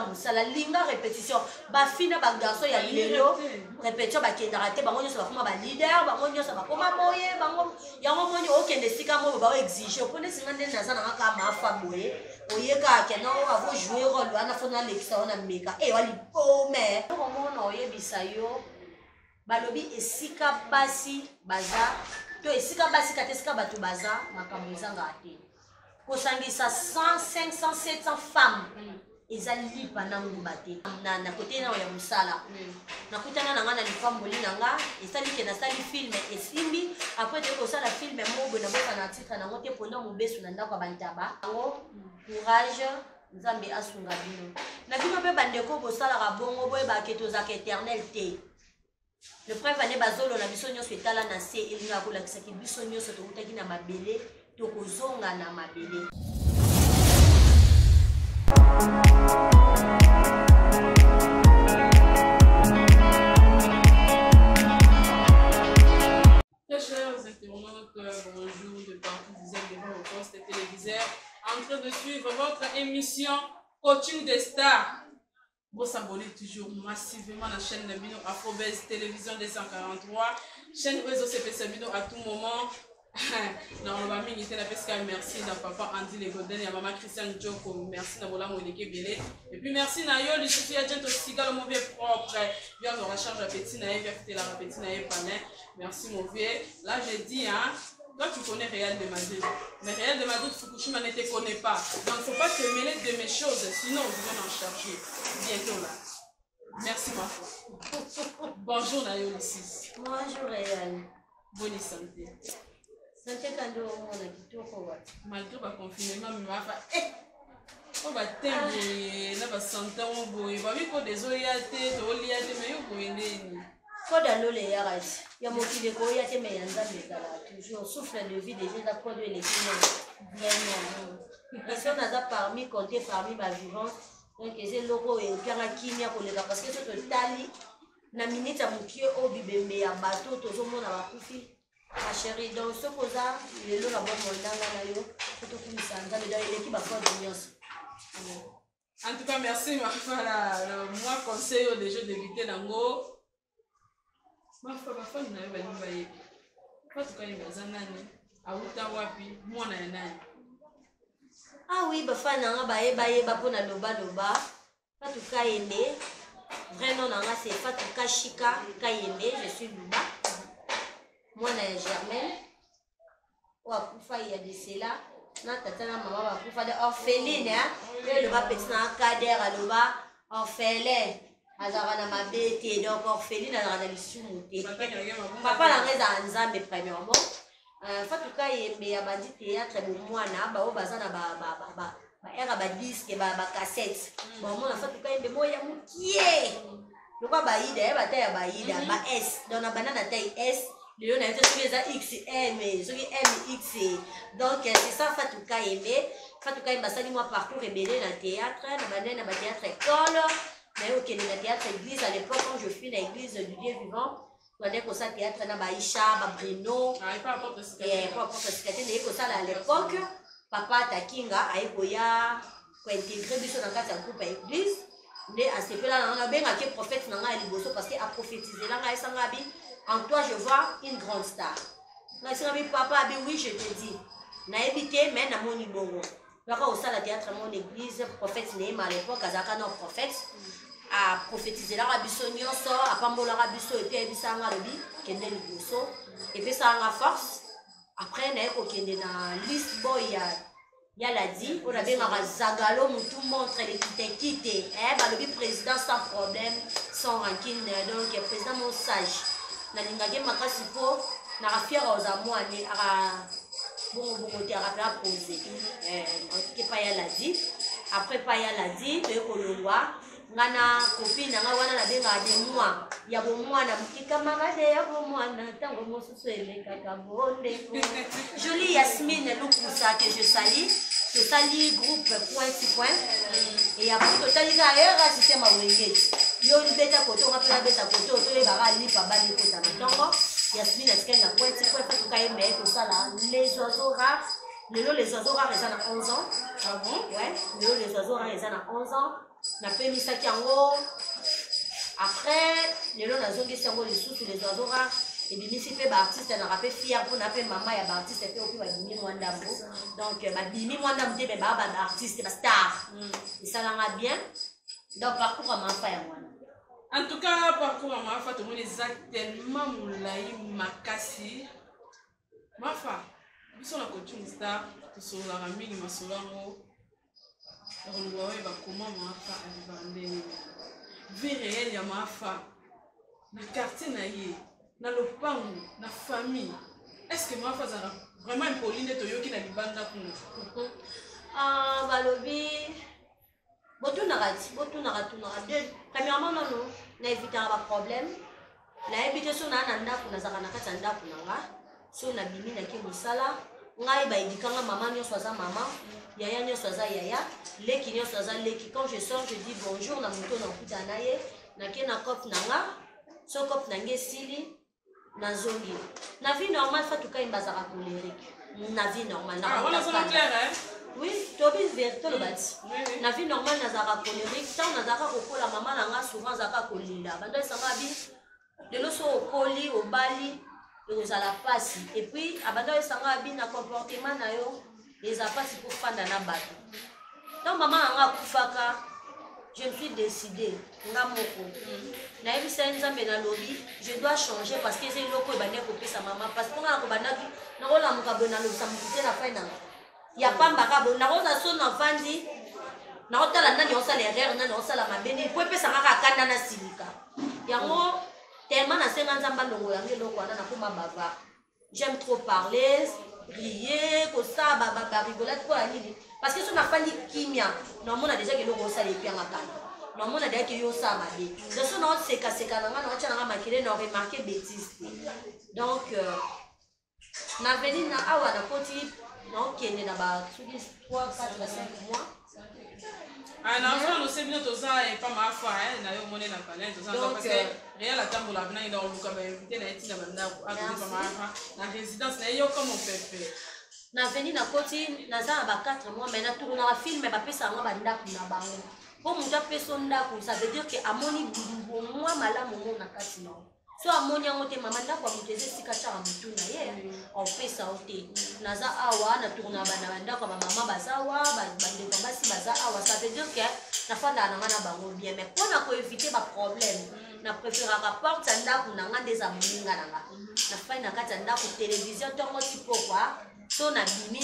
musala linga répétition ba fina ba garçon ya lelo répétition ba kendara te bango nyoso ba koma ba leader bango nyoso ba koma moye bango yango moni okende sika mo ba exige pone singa ndene naza na ka mafa boye oyeka kena avo jouer rôle wana fona lexa ona meka wali pome komona oyebisa yo balobi esika basi baza to esika basi kate esika bato baza makambo ezanga te kosangisa 100 500 700 femmes eza lipa na ngumba te na kote na ya musala nakutana na nga na lifamboli na nga esali ke nasali filme esimbi après te kosala filme mobo na boka na titre nango te mpona mobesu na ndako ya bantaba yango courage nzambe asunga bino na bino mpe bandeko bosalaka bongo boyebake tozaka éternel te le preuve ane bazolo na biso nyonso etala na se elingaka kolakisaki biso nyonso tokutaki na mabele tokozonga na mabele. Très chers internautes, bonjour de partout, vous êtes devant vos postes téléviseurs en train de suivre votre émission Coaching des Stars. Vous s'abonnez toujours massivement à la chaîne Nabino Afrobase Télévision 243, chaîne réseau CP Sabino à tout moment. Dans le mamie qui était la pesca, merci à papa Andy Legoden et à maman Christiane Djoko, merci à Bola Moneke Bélé. Et puis merci à Yo, le chef agent aussi, le mauvais propre. Bien, on recharge la petite naïve, bien la petite naïve panin. Merci mon vieux. Là, j'ai dit, hein, toi tu connais Real de Madrid. Mais Real de Madrid, Fukushima ne te connaît pas. Donc il ne faut pas te mêler de mes choses, sinon on va en charger. Bientôt là. Merci ma foi. Bonjour Nayo Lissis. Bonjour Real. Bonne santé. Santé kando mona kitoko wa. Malgré le confinement, mais ma fa on va t'aimer, na ba santé on boy. Ba mi ko désolé to liate mais yo boyendeni. Ko da lole ya rasi. Ya mokile ko ya te mais yanza mezala toujours souffle de vie déjà da produit les clients. Vraiment. Personne n'a parmi compter parmi ma vivante. Donc c'est loko et pianga kimia ko leka parce que to tali na minute ya mokie o bibembe ya bato tozo mona ba kufi. Ma chérie, donc ce que ça, le lot là-bas, mon danga, tout comme ça, dans l'équipe à faire de mios. En tout cas, merci, ma femme. Moi, conseil des jeux d'éviter l'ango. Ma femme, n'a pas dit, pas tout cas, il m'a zanani. A Utawapi, moi, n'a rien. Ah oui, bah, fan, n'a pas baye, bah, pour na loba. Pas tout cas, aimé. Vraiment, n'a c'est pas tout cas, chica, aimé, je suis Luba. Moi na Germaine wa kufa ya de cela na tata na mama ba kufa de orpheline hein le ba petit na kader aloba orphelin azara na mabete donc orpheline azara na lisumuté papa la ngeza nzambe premièrement fatuka yembe ya bandi théâtre bo mwana ba o bazana ba era ba disque ba cassette bon mona fatuka yembe moya mukie lokwa ba ida ba ta ya ba ida ba S donc na banana taille S. Le on a été sur les XM, sur les MX. Donc c'est ça Fatouka aimé. Fatouka aimé ça moi parcours rebelle dans le théâtre, dans le théâtre école, mais au Kenya théâtre église à l'époque quand je suis dans l'église du Dieu vivant, on a que ça théâtre na Baïcha, Babrino. Pas importe ce que c'était que ça à l'époque. Papa Takinga aïkoya pour intégrer biso dans le groupe église. Mais à ce là on a bien que prophète nanga liboso parce que a prophétiser là nga sangabi. En toi, je vois une grande star. Papa, oui, je te dis. Na évité, mais na mon ibongo. Au sein de la théâtre, mon église, prophète Néma à l'époque, Azaka non prophète, a prophétisé la rabisso nyonso, a pambola rabisso et puis ebisa nga lobi, kende liboso. Et puis ça a force. Après, na eko kende na list boy ya la dit, on a bien Zagalo, tout montre les quitte. Bah le président sans problème, sans rancune, donc président mon sage. Na lingage makasi po na rafiera ozamwane ara bongo te ara poser ke pa ya ladi après pa ya ladi te kolongwa ngana copine nga wana na benga de moi ya bo mwana mukika magade ya bo mwana tango mosusu eleka kabonde jolie Yasmine Lukusa que je salue groupe point et après totali ga era système awengeti yo libeta koto ngapela beta koto to e baba lipa bali kota na tongo Yasmine est na point tout ka yembe ko sala les oiseaux rares les oiseaux rares ils ont 11 ans. Ah bon? Ouais, les oiseaux rares ils ont 11 ans. napemisaki yango après lelo nazongisi yango lisusu les oiseaux rares ebimisi mpe baartiste naka mpe fier mpona mpe mama ya baartiste mpe opi babimi mwa ndambo donc babimi mwa ndambo te me baa baartiste bastar esalanga bien donc parcours ya mafa ya mwana en tout cas parcours ya mafa tomoni eza tellement molai makasi mafa biso na coaching star tosololaka mingi masolo yango ekoluka oyeba koma mafa alibaka ndenge vie réelle ya mafa na quartier na ye na lopango na famille est-ce que mafa azalaka vraiment impoli nde toyoki na libanda kuna balobi botunaka premièrement nono naevitaka baproblème nayebi te so naa na ndako nazalaka na kati ya ndako na nga so nabimi nake mosala ngai baedikanga mama nyonso aza mama yaya nyonso aza yaya leki nyonso aza leki quand je sors je dis bonjour na moto nakuta na ye nake na cope na nga so cope na nge esili nazongi na vie normale fatukai bazaka colérique na vie normale oui tobi vérité lobati na vie normale nazalaka colérique ntango nazalaka kokola mama na nga souvent azalaka kolela bando esanga bi lelo so okoli obali ekozala pasi epuis abanda esanga bi na comportement na yo eza pasi kofanda na bato ntango mama na nga akufaka je me suis décidé nga moko nayebisa ye nzambe nalobi je dois changer parce que eza eloko ebandi kopesa mama parce mponga na kobandaki nakolamuka boye nalobisa mokute na fai nanga ya pambaka boye nakoza so navandi nakotala nani osala erreur nani osala mabeni po epesanga kaka kanda na silika yango tellement nasenga nzambe alongo yango eloko wana nakoma bavard j'aime trop parler rier kosala barigolade po ya nini parce que so nafandi kimia naomona déjà keloko osala epianga kaka naomona deja ke yo osala mabe de so naosekaseka nanga naotya nanga makele na remarke bétise donc naveni na awa nakoti naokende na basuki 3 4 5 mois na mfano c'est bien toza epa mafa na yo mone na palais toza parce que réel atambola bina ina oluka ba invité na etina bandako akoni pa mafa na résidence na yo comme on peut naveni na koti naza na ba 4 mois mais na tournaka filme bapesanga bandako na bango po moto apesa ndako ça veut dire que amoni mwa malamu mo na kati na so amoni yango te mama ndako ya moto eza esika tyaka motu na ye opesa o te naza awa na tourna bana bandako ya bamama baza awa bandeko basi baza awa ça veut dire que nafandaka nanga na bango bien mais mpona koevite baproblème na préféraka porte ya ndako na nga nde eza moninga na nga nafai na kati ya ndako télévision ntongo tipokwa so nabimi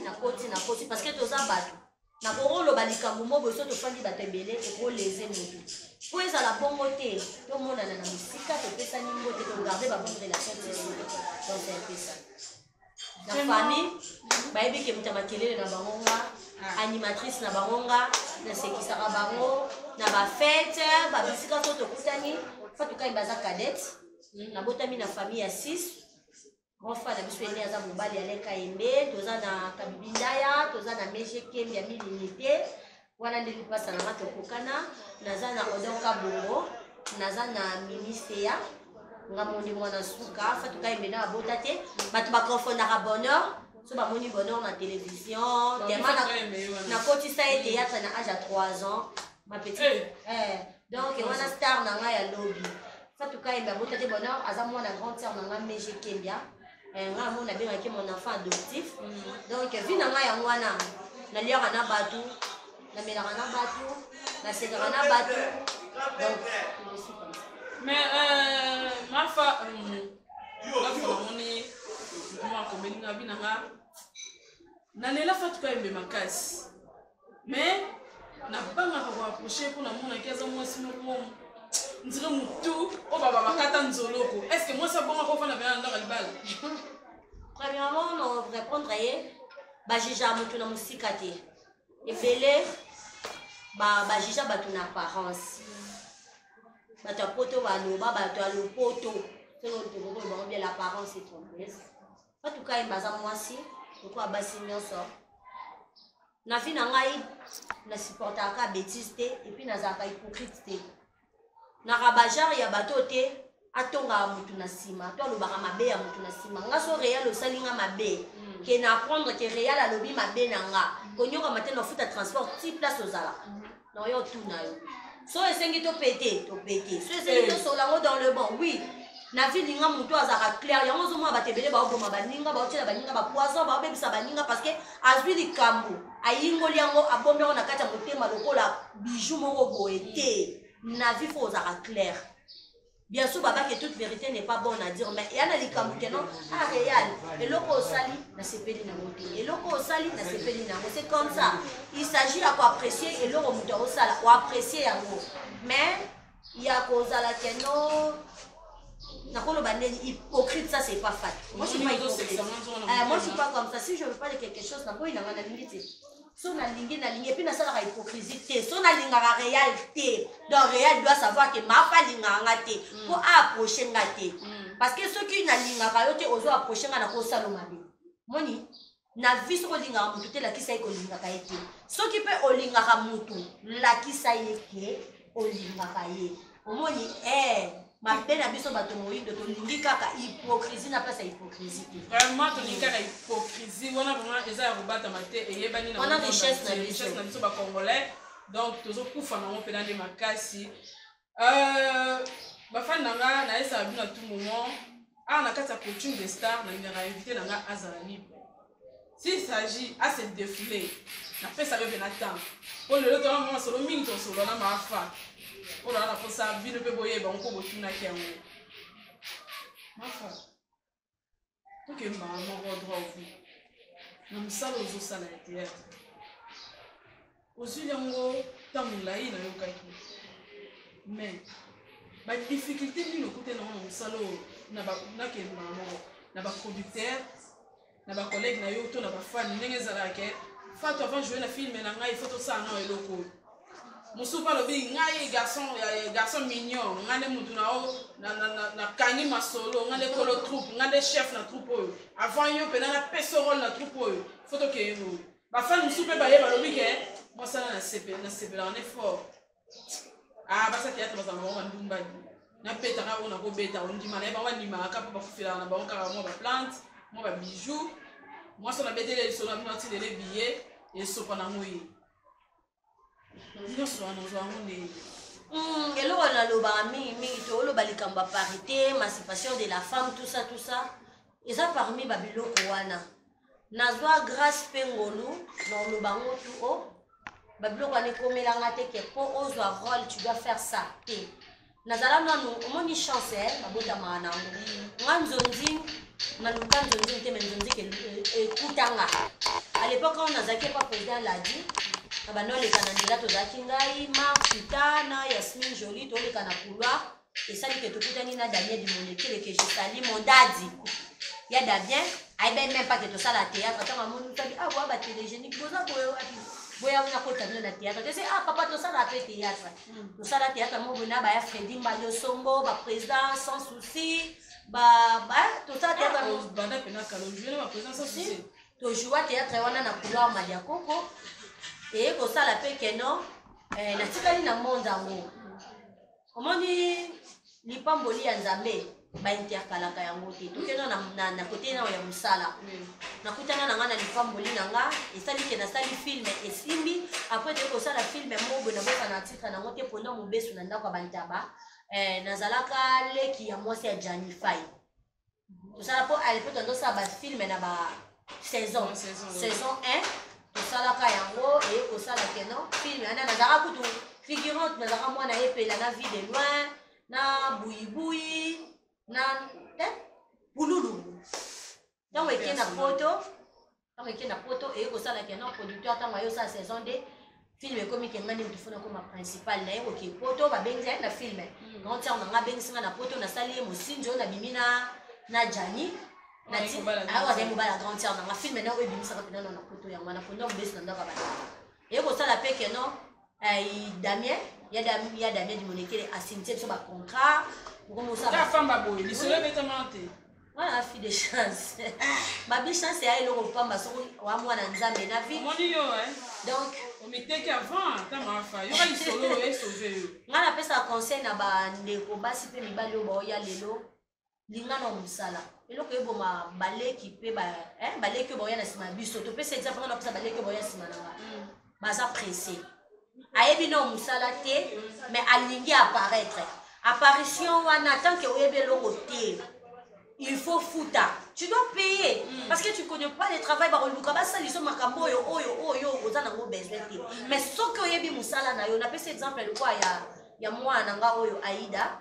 nakoti parce que toza bato nakoloba likambo moko so tofandi bato ebele ekoleze motu po ezala bongo te tomonana na mosika topesani ngo te togarde babonne relation te donc c'est un peu ça na famille bayebi ke moto ya makelele na bango nga animatrice na bango nga nasekisaka bango na bafete babisika so tokutani fa tokai baza cadette nabotami na famille ya 6 grand frère na biso ene aza mobali aleka yembe toza na kabibindaya toza na meje kembi ya milinite wana nde lipasa nanga tokokana naza na odonka bongo naza na ministère nga moni mwana suka fa tukayembe na abota te bato bakonfondaka bonheur so bamoni bonheur na télévision tema nakotisa ye théâtre na age ya 3 ans ma petite donc wana star na nga ya lobi fa tukayembe abota te bonheur aza mwana grande sœur na nga meje kembia nga mona abengaki mon enfant adoptif donc vi na nga yango wana naliaka na bato namelaka na bato nasekaka na bato donc mais mafa namoni makomelinga binanga nalela fa tukayembe makasi mais nabangaka koapproche mpo namonaki aza mwasi moko nzire mutu o baba bakata nzoloko est-ce que mwasi abongaka ofanda bena ndaka libala premièrement no répondre ye bajija motu na mosika te ebele bajija bato na apparence bato ya poto baloba bato ya lopoto bango bia l'apparence est trompeuse fatukayemba aza mwasi lokola basi nyonso na vi na ngai nasupportaka bétise te epuis nazalaka hypocrite te naka bajare ya bato te atongaka motu na nsima to alobaka mabe ya motu na nsima nga so réal osalinga mabe ke na apprendre ke réal alobi mabe na nga konyokama te na futa transport ti place ozalaka non yo tout na yo so esengi to pété so esengi to solango dans le bon oui na vie linga mutu azaka clair yango zo mwa batebele ba oboma baninga ba otela baninga ba poison ba obebisa baninga parce que azwi likambo ayingoli yango abombi yango na kati ya motema lokola bijou moko boye te na vie faut ozaka clair. Bien sûr, baba, que toute vérité n'est pas bonne à dire, mais il y a des likambo que non, ah réel, et l'oko osali, na sepeli na moté, et l'oko osali, na sepeli na moté, c'est comme ça. Il s'agit à quoi apprécier et l'oko muta osala, ou apprécier yango. Mais il y a cause à la que non, nakolo bandé hypocrite, ça c'est pas fait. Moi je suis pas hypocrite. Moi je suis pas comme ça. Si je veux pas de quelque chose, nakolo il a une limite. So na lingi et puis na sala la hypocrisie so na linga la réalité donc réel doit savoir que ma pas linga ngate pour approcher ngate parce que ceux qui na linga ka yote ozo approcher ngana ko saloma bi moni na vie so linga mutu te la kisa iko linga ka ete ceux qui peut olinga ka mutu la kisa yeke olinga ka ye moni ma belle abiso bato moyindo to lingi kaka hypocrisie na place ya hypocrisie vraiment to lingi kaka hypocrisie wana vraiment eza ya kobata mate eyebani na wana richesse na biso ba congolais donc tozo kufa nango pena nde makasi bafani nanga na esa bino tout moment na kati ya coaching de star na ngaka invité nanga azala libre s'il s'agit à se défouler na pesa bebe na temps pour le temps moi solo mingi to solo na mafa on a la force à vivre peu boyer bon ko botuna ki yango mafa donc maman droit au vous na musala ozo sala ya théâtre ozu yango tamulai na yokaki mais ba difficulté ni côté na musala na ba na ke maman na ba producteur na ba collègue na yo to na ba fan ndenge zala ke fato avant jouer na film na ngai photo ça non eloko Musupa lobi ngai garçon mignon ngane mutu na o na kangi masolo ngane kolo troupe ngane chef na troupe oyo avant yo pena na peso rôle na troupe oyo photo ke yo ba fan musupa ba ye ba lobi ke moi ça na CP on est fort basa théâtre basa mo ndumba na peta ka ona ko beta on di mana ba wani ma ka pa fufila na ba on ka mo ba plante mo ba bijoux moi ça na betele so na binoti de les billets et so pa na moyi. Et là, on a le balikamba parité, émancipation de la femme, tout ça. Et ça parmi Babilo Kouana. Nazwa grâce pengolu, dans le bango tout haut. Babilo Kouane comme l'angate que pour oser rôle, tu dois faire ça. Nazala nanu, on m'a chancel, babota mana. Nganzonzi, nanuka nzonzi, te menzonzi que kutanga. À l'époque, quand on a zaké pas président l'a dit. Abano le kanandela to zakingai Martana Yasmine Jolie to le kanakula et ça dit que tout kutani na Damien du Monekile que je salue mon daddy ya Damien ai ben même pas que tout ça la théâtre tant maman nous dit ah wa ba télégénique boza boya una ko tamina na théâtre tu sais papa tout ça la théâtre tout ça la théâtre mo bona ba ya Freddy Mbalio Songo ba président sans souci tout ça théâtre mo banda pena kalo jouer ba président sans souci to jouer théâtre wana na couloir Madia Koko. Et pour ça la paix que non na tikali na monde yango omoni lipamboli ya nzambe ba interkalaka yango te tokena na côté na ya musala nakutana na nga na lipamboli na nga esali ke na sali film esimbi après de ko sala film mobo na boka na titre na ngote pona mobesu na ndako bantaba nazalaka leki ya mwasi ya Janify tosala po alipo ndo sa ba film na ba saison 1 salaka yango et au salaka non film ana nazaka kutu figurante nazaka mwana epela na vie de loin na buibui na bululu donc eke na poto et au salaka non producteur tango yo sa saison 2 film comme ke ngani mutufuna comme principal na yo ke poto ba benza na film non tiens on nga benga na poto na sali mosinjo na bimina na Jani nati awa de mobala grand tiers na film na obi misaka pena na poto ya mwana fondom bes na ndaka bana et ko sala pe ke non Damien ya Damien du Monekile a signé sur ba contrat pour comme ça la femme ba boy lisole betamante voilà fille de chance ma bi chance ya ile ko pamba so wa mwana nzambe na vie moni yo donc on mettait avant ta mafa yo ba lisolo e sauver ngala pesa conseil na ba ndeko basi pe mibali obo ya lelo lingana musala eloko eboma baleki pe baleki boya na sima biso to pesa exemple na pesa baleki boya sima na baza pressé ayebi no musala te mais alingi apparaître apparition wana tant que oyebi eloko te il faut fouta tu dois payer parce que tu connais pas le travail bakoluka basaliso makambo oyo oza nango besoin te mais soki oyebi musala na yo napesa exemple lokwa ya mwana nga oyo Aïda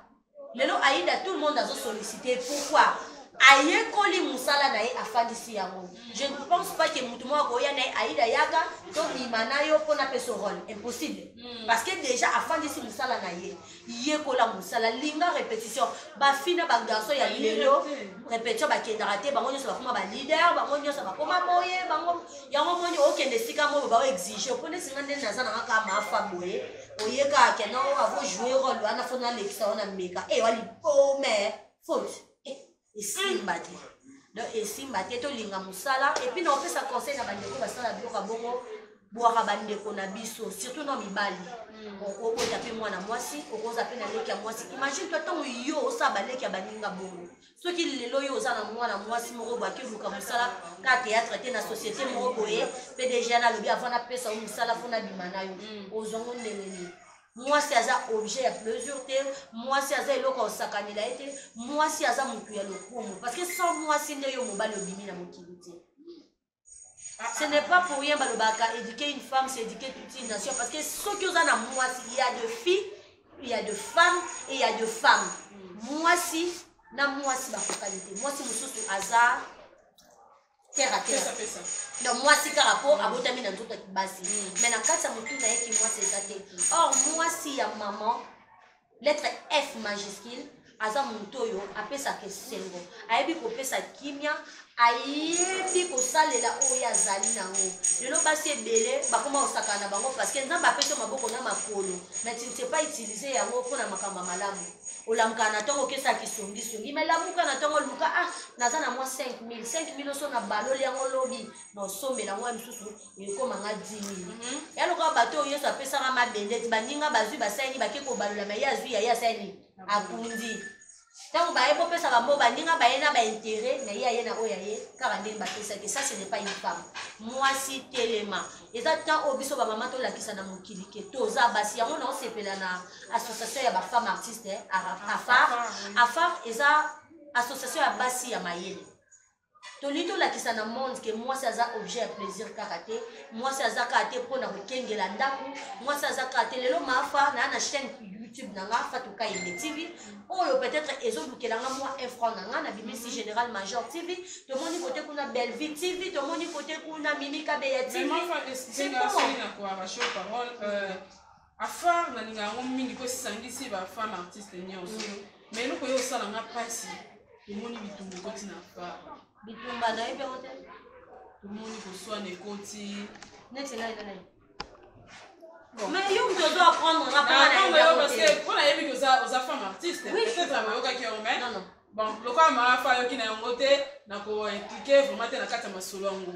lelo Aïda tout le monde azo solliciter pourquoi ayekoli musala na ye afandisi yango je ne pense pas que mutu moko akoya na ye Aïda yaka to bima na yo mpona pe son rôle impossible parce que déjà afandisi musala na ye yekola musala linga répétition bafina bagarso ya lelo répétition bakendaka te bango nyonso bakoma baleader bango nyonso bakoma boye bango yango moni okende esika moko bao exige mpona esinga nde naza nanga kaka mafa boye oyekaka kena avo jouer rôle wana fona alekisa wana meka walipome faute esimba te donc esimba te tolinga musala epuis na opesa conseil na bandeko basala biloko bongo bwaka bandeko na biso surtout na mibali okobota mpe mwana mwasi okoza mpe na leki ya mwasi imagine toi ntango yo osala baleki ya baninga bongo soki lelo yo oza na mwana mwasi moko boye akeluka musala ka théâtre te na société moko boye mpe déjà nalobi avant napesa yo musala fona bima na yo ozongo ndenge nini mwasi aza objet ya plaisir te mwasi aza eloko osakanela ye te mwasi aza motu ya lokumu parce que sans mwasi nde yo mobali obimi na mokili te ce n'est pas pour rien balobaka éduquer une femme c'est éduquer toute une nation parce que soki oza na mwasi il y a de filles il y a de femmes et il y a de femmes mwasi na mwasi bakokani te mwasi mosusu aza terre à terre donc mwasi kaka po abotami na nzoto ya kibasi mais na kati ya motu na ye ki mwasi eza te or mwasi ya maman lettre F majuscule aza motu oyo apesaka esengo ayebi kopesa kimia ayebi kosalela oyo azali nango lelo basi ebele bakoma kosakana na bango parce que nzambe apesi yo maboko na makolo mais tu ne sais pas utiliser yango mpona makambo ya malamu olamukaka na ntongo okesaka kisongisongi mais lamuka na ntongo oluka naza na mwa 5000 oso na baloli yango lobi na osombela yango ya misusu ekomanga 10000 yaloka bato oyo nyonso apesaka mabende ti baninga bazwi basaini bake kobalola mai ye azwi yaye asaini akundi ntango baye bopesa bango baninga baye na baintere na ye aye na oyo aye kaka ndenge bapesaki ça ce n'est pas une femme mwasi telema eza ntan oyo biso bamama tolakisa na mokili ke toza basi yango na osepela na association ya bafemme artiste afar eza association ya basi ya mayele toli tolakisa na monde ke mwasi aza objet ya plaisir kaka te mwasi aza kaka te mpona kokengela ndako mwasi aza kaka te lelo maafa naa na chaîne YouTube nanga Fatuka Yembe TV oyo peut-être ezolukelanga moi un franc nanga na bimisi Général Major TV to moni côté kuna Belleville TV to moni côté kuna Mimika Beya TV c'est bon na kwa ba show parole afar na ninga ngo mingi ko sangisi ba femme artiste nyonso mais loko yo sala nga pasi to moni bitumbu koti na afar bitumba na ebe hote to moni ko swana ekoti neti na ina mais yo mto doit apprendre na pas na parce que pour la yebi aux femmes artistes peut-être à yoka ki on met non bon lokwa ma fa yoki na ngote na ko impliquer vraiment te na kata masolongo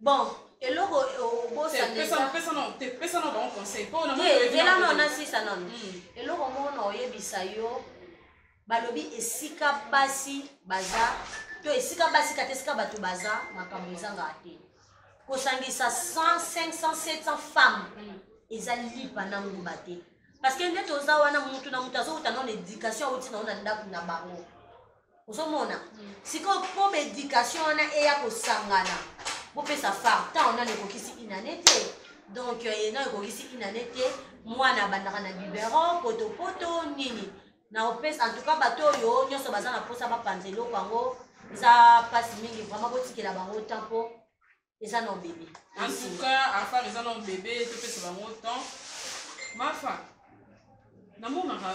bon eloko bosa pesa no bon conseil pour na ela no na sisa non eloko mona oyebisa yo balobi esika basi baza to esika basi katesika bato baza makambo ezanga te kosangisa 100 500 700 femmes eza lipa na ngumba te parce que nde toza wana mutu na mutu azouta na éducation auti na ona ndako na bango ozomona siko po éducation wana eya kosangana bopesa femme ta ona nekokisi inane te donc ena ekokisi inane te mwana abandaka na biberon potopoto nini na opesa en tout cas bato oyo nyonso baza na posa bapanza eloko yango eza pasi mingi vraiment botikela bango temps po eza na bébé en tout cas affaire eza na bébé topesa bango temps mafa namonaka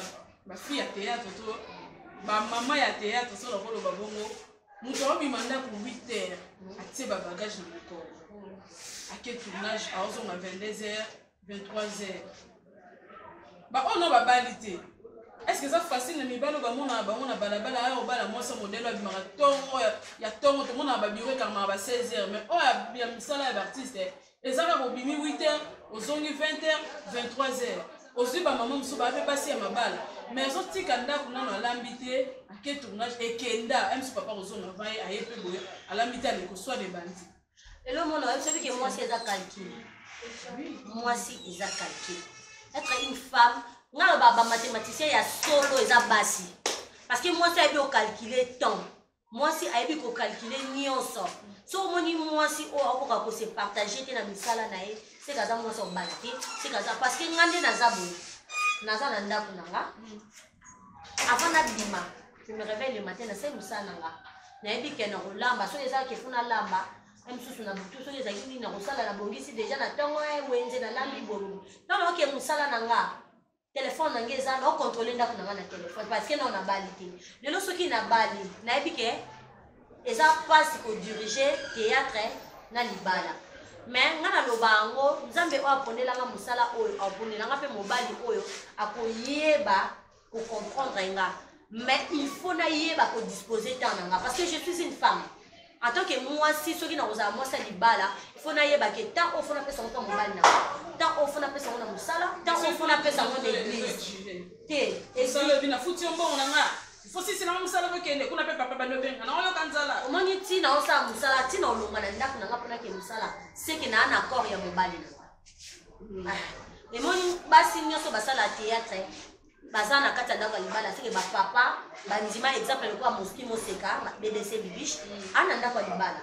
bafille ya théâtre to bamama ya théâtre so nakoloba bongo moto aobima ndako 8 heures atie babagage na mokolo ake tournage aozonga 22h 23h baoyo no babali te est-ce que eza facile na mibali bamonaka bango na balabala ayo obala mwasi modele abimaka ntongo ya ntongo tomonaka babiro ekamaka ba 16h mais oyo ya misala ya baartiste ezaka kobimi 8h ozongi 20h 23h ozwi bamama mosusu bape basi ya mabala mais azotika ndako nano alambi te ake tournage ekenda mosu papa kozonga vaye aye mpe boye alambi te aleko soit de bandi elomona oyebi soki ke mwasi eza calcule Moi si ils a calculé. Être une femme, on a un mathématicien, il y a solo ils a bassi. Parce que moi si elle veut calculer temps, moi si elle veut calculer nyonso. So moi si on se partager dans misala nae, c'est kaza moi so balité, c'est kaza parce que ngande nazabu. Naza nanda kunanga. Avant na bima, je me réveille le matin na c'est musala nanga. Na ebi ke na lamba, so eza ke funa lamba. Même si on a tout ce qui est dans la la bongisi déjà na tongo wenze na lambi bolu. Non OK musala nanga. Téléphone nanga eza na contrôler ndako nanga na téléphone parce que on a balité. Le lo soki na bali, na ebi ke eza passe ko diriger théâtre na libala. Mais ngana lobango nzambe o aponela nga musala oyo aponela nga pe mobali oyo akoyeba ko comprendre nga. Mais il faut na yeba ko disposer temps nanga parce que je suis une femme. En tant que moi si ceux qui n'ont pas moi ça libala il faut na yeba que tant au fond na pesa ngo mobali na tant au fond na pesa ngo na musala tant au fond na pesa ngo na église té et ça le bina futi ombo nga il faut si c'est na musala ko kende kuna pe papa bano benga na oyo kanzala o moni ti na osa musala ti na olonga na ndako na nga pona ke musala c'est que na un accord ya mobali na et moni basi nyoso basala théâtre bazana kata ndako libala c'est que ba papa bandima exemple kwa moski moseka BDC bibiche ana ndako libala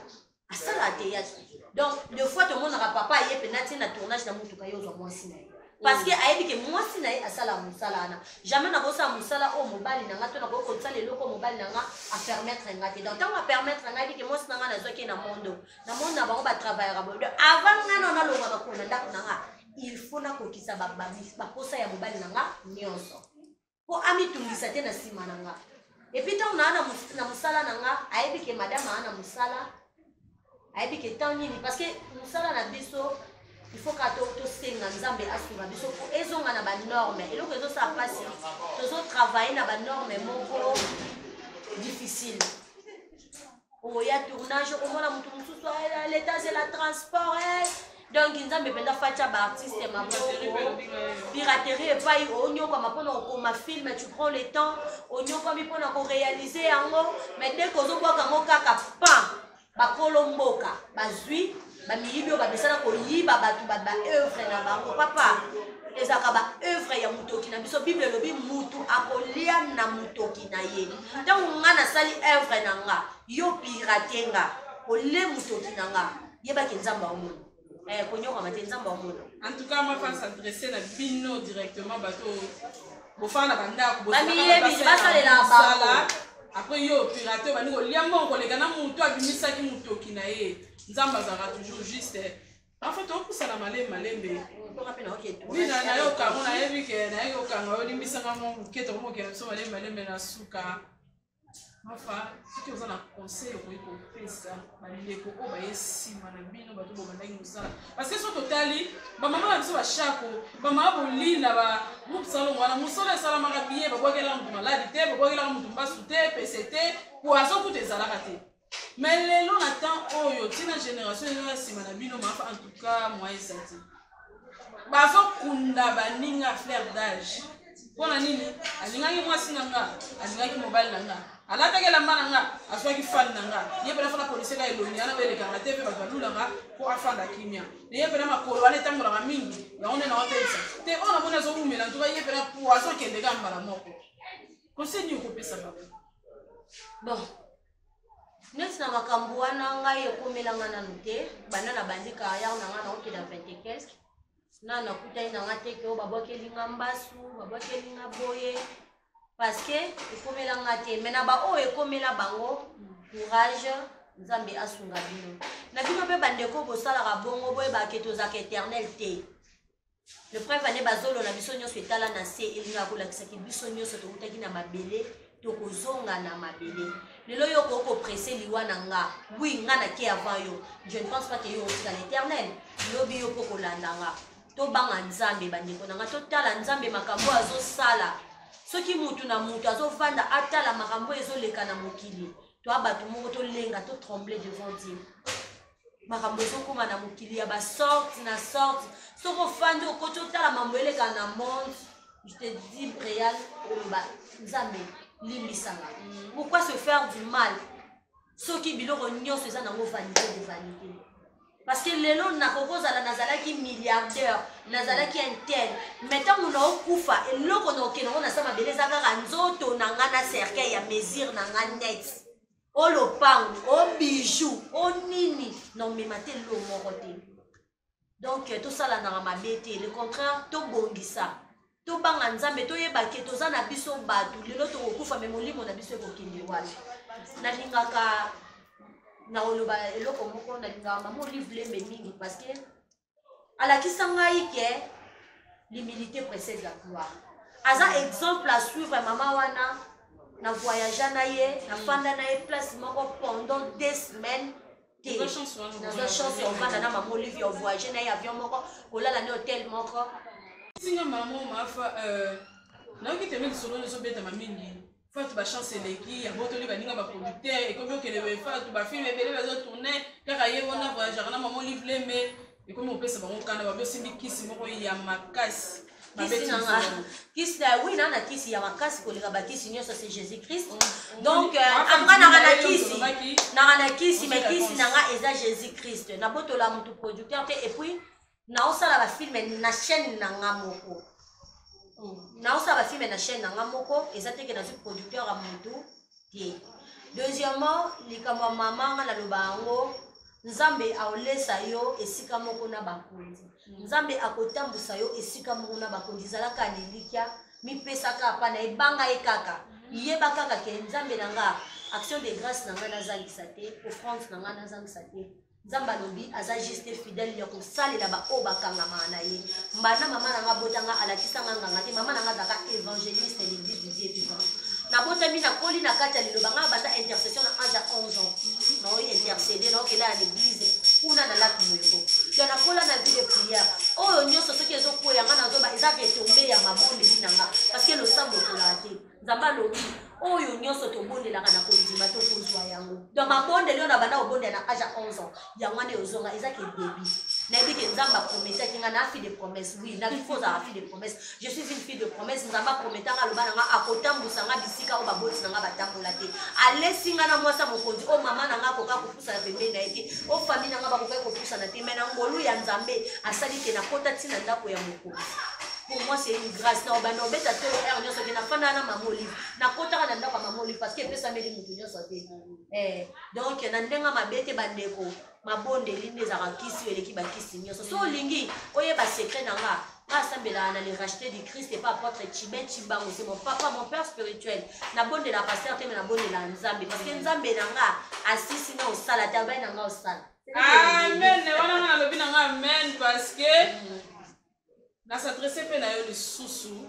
asala théâtre donc deux fois tout le monde na papa yé penati na tournage na mutuka yo zo mwasi na parce que ayebi ke mwasi na asala musala na jamais na bosa musala o mobali na ngato na ko kotsa lelo ko mobali na nga a permettre ngati donc tant a permettre ngati ke mwasi na nga na zoki na mondo na bango ba travailler abo avant nga na longa ba kona ndako na nga il faut na kokisa ba posa ya mobali na nga nyonso po ami tungisa te na sima na nga et puis tant na musala na nga ayebi ke madame ana musala ayebi ke tant nini parce que musala na biso il faut que senga nzambe asura biso po ezonga na ba norme et loko ezo sa passe tozo travailler na ba norme moko difficile o ya tournage au mona mutu mususu l'état c'est la transport donc nzambe penda facha ba artiste ma piraterie et pas onyo comme pona ko ma film tu prends le temps onyo comme pona ko réaliser yango mais dès que ozo kwa kango kaka pa ba kolomboka bazui ba miyibio ba besala ko yiba batu ba œuvre na bango papa ezaka ba œuvre ya mutoki na biso bible lobi mutu akolia na mutoki na ye donc ngana sali œuvre na nga yo pirate nga ole mutoki na nga yeba ke nzamba omo konyoka mate nzamba omo en tout cas moi face s'adresser na bino directement bato bofana banda ko bosala après yo pirate bani ko liambo ko leka na mutu abimisaki mutoki na ye nzamba zaka toujours juste en fait on pousse la malembe oui na yo ka mona yebi ke na yo ka ngo limbisanga mo keto mo ke so malembe na suka mafa soki oza na conseil okoki kopesa bandeko oyo bayesima na bino bato bobandaki mosala parce que so totali bamama na biso bashako bamama bolina bamosalongo wana mosala esalamaka bien babwakelaka motu maladi te babwakelaka motu mbasu te pese te poison kuta ezalaka te mais lelo na temps oyo ntina génération ezo ya nsima na bino mafa en tout cas mwa eza te bazokunda baninga fleur d'âge mpona nini alingaki mwasi na nga alingaki mobali na nga alataki elamba na nga azwaki fani na nga ye mpena fana polise ka elongi ana belekanga te mpe bato balulanga mpo afanda kimia ye mpena makolo wana etambolaka mingi yango nde na wapelisa te oyo namoni azowumela ntuka ye mpena po azokendeka mbala moko conseil nini okopesa bango bon neti na makambo wana ngai ekomelanga nanu te banda na bandi carrière na nga naokenda 20 et quelque na nakutani na nga te ke oyo babwakelinga mbasu babwakelinga boye parce que ekomelanga te me na baoyo ekomela bango courage nzambe asunga bino na bino mpe bandeko bosalaka bongo boyebake tozaka éternel te le preuve ane bazolona biso nyonso etala na se elingaka kolakisaki biso nyonso tokutaki na mabele tokozonga na mabele lelo yo kokopresse liwa na nga oui nga nake avant yo je ne pense pas que yo otika l'éternel lobi yo mpo kolanda nga tobanga nzambe bandeko na nga totala nzambe makambo azosala soki mutu na mutu azovanda atala makambo ezoleka na mokili toa bato moko tolenga totremble devant Dieu makambo ezokoma na mokili ya basorte na sorte soki ofandi okoti otala mambo eleka na monde je te dis réal oloba nzambe limbisanga pourquoi se faire du mal soki biloko nyonso eza nango vanité de vanité parce que lelo nakokozala nazalaki milliardaire nazalaki un tel mais ntango naokufa eloko naokende ngo nasala mabele eza kaka nzoto na nga na cercueil ya mesure na nga net o lopango o bijou o nini naomema te lo moko te donc tosalanaka mabe te le contraire tobongisa tobanga nzambe toyeba ke toza na biso bato lelo tokokufa me molimo na biso ekokende wapi nalingaka naoloba eloko moko nalingaka mama livre lembe mingi parce que alakisa ngai ke l'humilité précède la gloire aza exemple à suivre mama wana na voyage na ye na fanda na ye place moko pendant 2 semaines naza chance ya ovanda na mama livre ya voyage na ye avion moko kolala na hotel moko singa mama mafa nayoki teme lisolo ezobetama mingi fatu bachance eleki yango toli baninga baproducteur ekomi okele fatu bafilme ebele bazotourne kaka ye wana voyageur na mama livre lembe ekomi opesa bango kanda babosimbi kisi moko ya makasi kisi oui nana kisi ya makasi koleka bakisi nyonso c'est Jésus Christ donc anga nanga na kisi mais kisi nanga eza Jésus Christ nabotola mutu producteur te et puis naosala bafilme na chaîne nanga moko naosala bafilme na chaîne nanga moko eza teke nazwi producteur ya mutu te deuxièmement likambo ya mama nga naloba yango nzambe aolesa yo esika moko na bakonzi nzambe akotambusa yo esika moko na bakonzi ezalaka nelikya mipesaka apa na ebanga ye kaka yeba kaka ke nzambe na nga action de grâce na nga nazangisa te offrande na nga nazangisa te nzambe alobi aza juste fidèle ya kosalela baoyo bakangamaka na ye mbana mama na nga botanga alakisanga nganga te mama na nga azalaka évangéliste ya l'église du Dieu vivant nabotami nakoli na kati ya liloba nga banda intercession na age ya 11 ans naoyi intercede naokela ya l'église kuna na laki moyeko donc nakola na vie de prière oyo nyonso soki ezokwea nga nazoba eza retombe ya mabondeli na nga parce que losambo ekolaka te nzambe alobi oyo nyonso tobondelaka na kondima tokozwa yango donc mabondeli oyo na banda kobondela na age ya 11 ans yango wana ozonga ezaki edebi nayebi ke nzambe aprometaki nga na fille de promesse oui na fille ozala fille de promesse je suis une fille de promesse nzambe aprometanga aloba na nga akotambusa nga bisika oyo baboti na nga batambola te alesi nga na mwasa mokonzi oyo mama na nga akoka kopusana pembeni na ye te oyo fami na nga bakokai kopusana te me na ngolu ya nzambe asali ke nakota ntina ndako ya mokonzi pour moi c'est une grâce na obana obeta te oyo nyonso ke nafanda na mama olive nakotaka na ndako ya mama olive parce que epesameli motu nyonso te donc na ndenga mabe te bandeko mabondeli nde ezalaka kisi eleki bakisi nyonso so olingi oyeba secret na nga asambelaka na le racheté du Christ et pas apôtre Chibet Chimbango c'est mon papa mon père spirituel nabondela pasteur te me nabondela nzambe parce que nzambe na nga asisi na osala te abai na nga osala amen wana nga nalobi na nga amen parce que nasadresse mpe na yo lisusu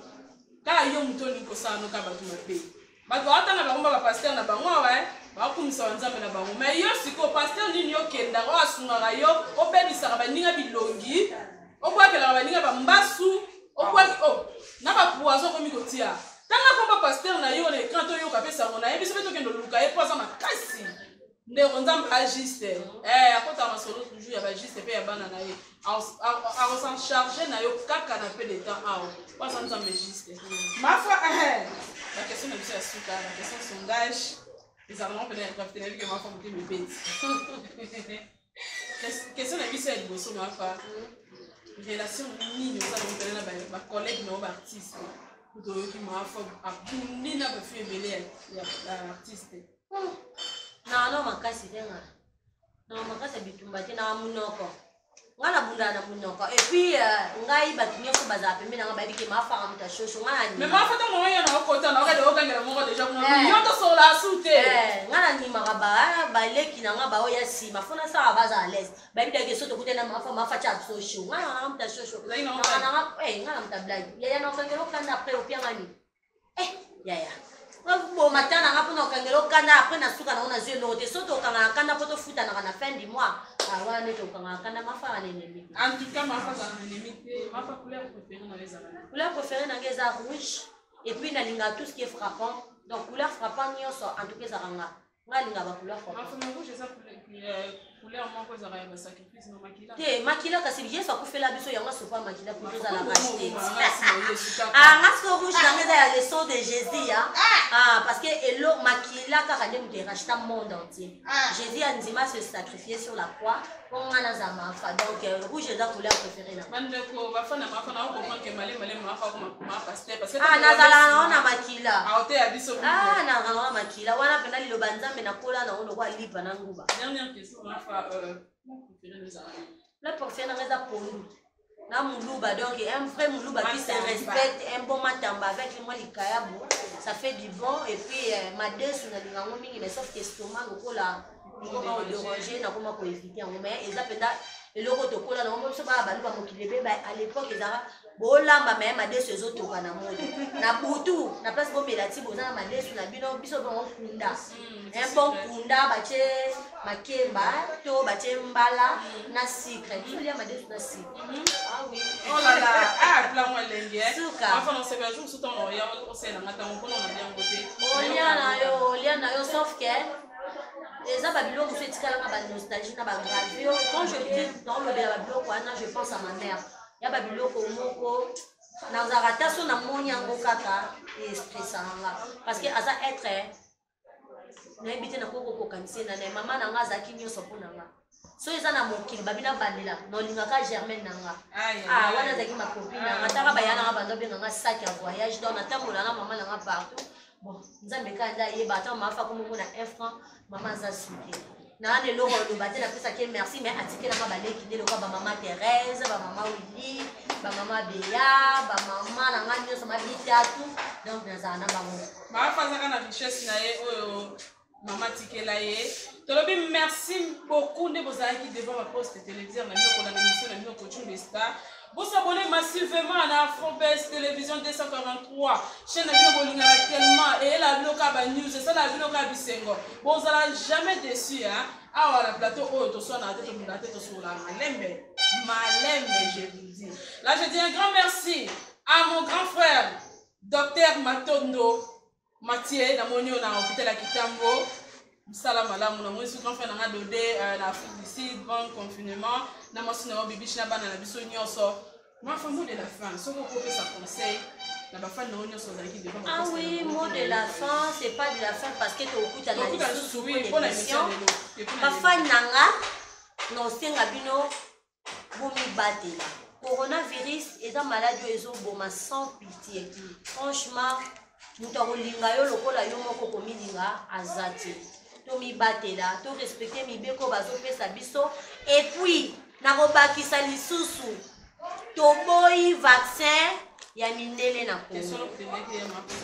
kaka yo moto olingi kosala noka bato mabe bato baatanga bango ba bapaster na bango awa bakumisa banzambe na bango mais yo sikoyo paster nini okendaka oyo asungaka yo obebisaka baninga bilongi obwakelaka baninga bambasu obwaki na bapoison okomi kotia ntanga komba paster na yo na ekran toyoka mpe sango na ye biso mpe tokende oluka ye mpo aza makasi ndeko nzambe ajuste akotaka masolo toujours ya bajuste mpe ya bana na ye akosan charge na yo kaka na peu de temps awa mpo aza nzambe juste mafa bakestion na biso ya suka bakestion sondage ezalaka mpena ya grafite na bike mafa motema ebeti question na biso ya liboso mafa relation nini oza na mpena na bacollègue na yo baartiste toyoki mafa abundi na bafi ebele ya artiste na makasi te nga na makasi ya bitumba te na munoko nga nabundana na munoko et puis ngai bato nyonso bazala pembe na nga bayebi ke mafaka moto ashosho nga nanima mais mafa ntango oyo na okota na okende okangela moko deja kuna yo tosola asu te nga nanimaka baleki na nga baoya nsima fo nasala baza à l'aise bayebi dake so tokute na mafa tya shosho nga nanga moto ashosho nga na moto ablage yaya na okangela okanda apres opiangani yaya bomata nanga mpona okangela okanda apres nasuka nango nazwi eloko te so tokanga na kanda mpo tofutanaka na fin du mois wana nde tokanga na kanda mafaka na ennemi en tout cas mafa azala na ennemi te mafa couleur préférée na ezala couleur préférée nanga eza rouge et puis nalingaka tout ce qui est frappant donc couleur frappant nyonso en tout cas ezaka nga alingaka bacouleur frappant rouge eza couleur moko ezaka ya basacrifice na makila te makila kasi yesu akufela biso yango asopa makila mpo tozala rachete nga siko rouge nanga la leçon de Jésus. Parce que Elo Makila, quand il a racheté le monde entier. Jésus a dit se sacrifier sur la croix. Donc, rouge est la couleur préférée. La préférée na moulouba donc un vrai moulouba qui se respecte, un bon matamba avec moi likayabo, ça fait du bon et puis ma desu na lingango mingi mais sauf que l'estomac lokola comment déranger na comment pour éviter en mais et ça peut être et le roto kola na mo so ba baluba mokilebe ba à l'époque ezara bolamba mais ma desu ezo toka na mode na butu na place bo melati boza na ma desu na bino biso bon kunda un bon kunda bache makemba to bache mbala na sucre tu lia ma desu na sucre. Ah oui. Oh là là, plan moi lengue. Suka. Enfin on se va jour surtout on y a on sait na ngata on kono na bien côté. Olia na yo sauf que les ababiloko so etikala na ba nostalgie na ba gravure. Quand je dis dans le babiloko wana je pense à ma mère. Ya babiloko moko na zarata so na moni yango kaka et stressanga parce que aza être na ebité na koko kokanisi na mama na nga azaki nyonso mpona nga. So eza na mokili babina bandela nolingaka germaine nanga wana azalaki makopine nanga taka bayana nga bando benganga sac ya voyage donc natambola na mama nanga partout bon nzambe kaka nde ayeba ata mama afa komomona 1 franc mama aza suki na leloko oloba te napesaki merci mais atikelanga baleki nde lokola bamama Thérèse bamama Willy bamama Béa bamama nanga nyonso mabitatu donc nazala na bango baafazaka na richesse na ye oyo Maman Tikelaye. Tolobi, merci beaucoup de vos amis devant ma poste télévisée. On a mis au l'émission, on a mis au coaching des stars. Vous abonnez massivement à Afrobest Télévision 243. Chaîne de Bolinga tellement. Et la Bloka News, c'est ça la Bloka Bisengo. Bon, vous n'allez jamais déçu. Ah, la plateau, oh, tu sois dans la tête, sur la malembe. Malembe, je vous dis. Là, je dis un grand merci à mon grand frère, Dr Matondo. Mathieu, na moni on a hôpital à Kitambo. Salam alam, on a moins souvent fait un dodé en Afrique du Sud, bon confinement. Na mosi na bibi china bana na biso nyonso. Moi femme de la fin, ce qu'on peut ça conseil. Na ba fan no nyonso zaki devant. Ah oui, mot de la fin, c'est pas de la fin parce que tu écoutes analyse sur l'émission. Ba fan nanga non senga bino bomi batela. Coronavirus est un maladie ezo boma sans pitié. Franchement mutu akolinga yo lokola yo moko komilinga azati tomibatela to respecte mibeko bazopesa biso et puis nakobakisa lisusu toboyi vaccin ya mindele na Congo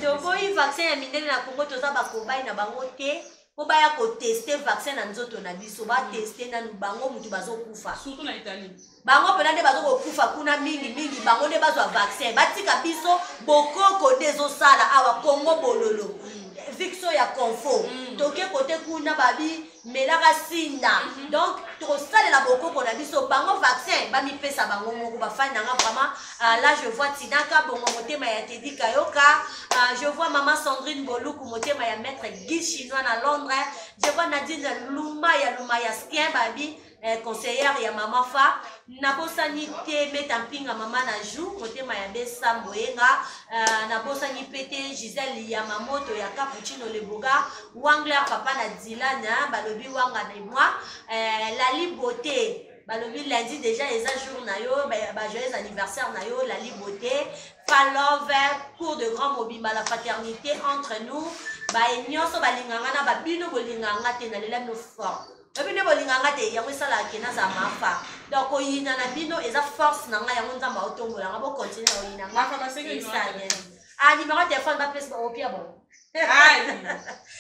toboyi vaccin ya mindele na Congo toza bakobai na bango te po baya koteste vaccin na nzoto na biso bateste nanu bango mutu bazokufa surtout na Italie bango pena nde bazokokufa kuna mingi bango nde bazwa vaccin batika biso bokoko nde ezosala awa Congo bololo vixo ya confort toke kote kuna babi melaka sinda donc tokosalela bokoko na biso bango vaccin bamipesa bango moko bafani nanga vraiment là je vois Tinaka bongo motema ya Teddy Kayoka je vois maman Sandrine Boluku motema ya maître Guy Chinois na Londres je vois Nadine Luma ya Skien babi conseillère ya mama fa nabosani te metampinga mama na jour motema ya Besambo yenga nabosani pete Gisèle ya mamoto ya Cappuccino Leboga Wangler papa na Dilana balobi wanga na moi Lali Beauté balobi lundi déjà les jours na yo ba joyeux anniversaire na yo Lali Beauté Falove cours de grand mobimba la fraternité entre nous ba nyonso balinganga na babino bolinganga te na lela no fort babino bolinganga te yango sala kena za mafa donc oyina na bino eza force nanga yango nzamba otombola ngabo continuer oyina mafa baseke numéro de téléphone ba place au pire bon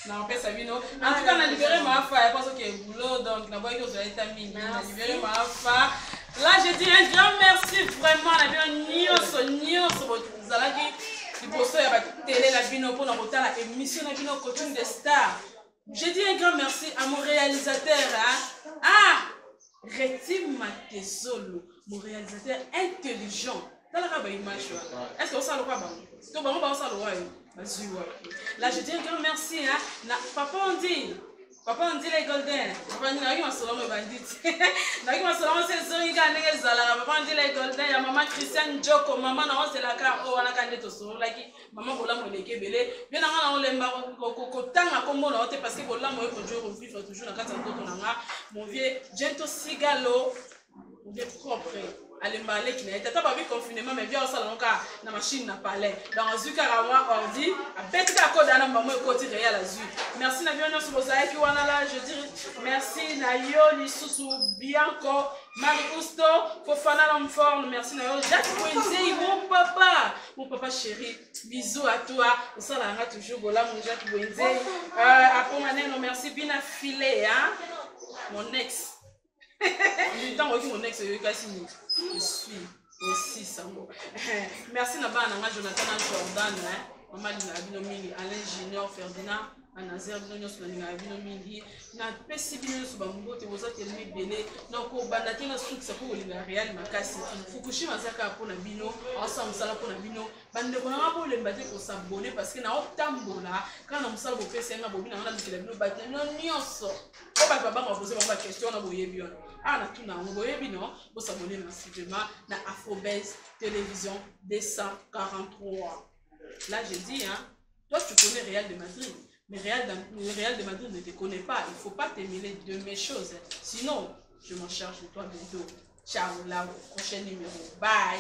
non pas Sabino en tout cas on a libéré mafa parce que boulot donc na boy que vous avez terminé on a libéré mafa là je dis un grand merci vraiment na bien nyonso bozalaki liboso ya ba télé la bino pour na kotala émission na bino coaching des stars. Je dis un grand merci à mon réalisateur, Retim Matezolo, mon réalisateur intelligent. Est-ce que vous savez quoi? Là, je dis un grand merci à Papa Ondi, Papa on dit les golden. Papa on dit masolo me bandit. Naki masolo c'est zongi ka ndenge zala. Papa on dit les golden. Ya maman Christiane Joko, maman na on c'est la ka o wana ka ndeto solo laki maman bola mo leke belé. Bien na on lemba ko tanga ko mona ote parce que bola mo ko toujours vivre toujours na kata ndoto na nga. Mon vieux Gento Sigalo, mon vieux propre. Alembalé qui n'a été pas vu confinement mais bien au salon car la machine n'a pas l'air dans Zuka Rawa ordi a bête ka code na maman côté derrière la Zu. Merci na bien sur vos qui wana là je dis merci na yo ni susu Bianco Marie Usto Fofana Lamforne merci na yo Jacques Wenze mon papa chéri bisous à toi au salon toujours gola mon Jacques Wenze après manen merci bien filé hein mon ex. Tant que mon ex je suis aussi sango. Merci Naba Nanga Jonathan Jordan, Maman Lina Binomini, Alain Junior Ferdinand, Anazer Binonyos Lina Binomini, na pesi Binonyos Bambo, Tewoza Telme Bele, Noko Bandatina Souk pour le Real Makasi, Fukushima Zaka pour la Bino, ensemble Sala pour la Bino, Bande Bonabo le Bate pour s'abonner parce que na Otambola, quand on s'en va faire un bobine, on a dit que la Bino Bate, non, nyonso. Papa m'a posé ma question, on a boyé bien. Ah, on a tout, on a boyé bien, vous s'abonner massivement à Afrobase Télévision 243. Là, j'ai dit, hein, toi tu connais Real de Madrid, mais le Real de Madrid ne te connaît pas. Il ne faut pas te mêler de mes choses. Sinon, je m'en charge de toi bientôt. Ciao, là, au prochain numéro. Bye.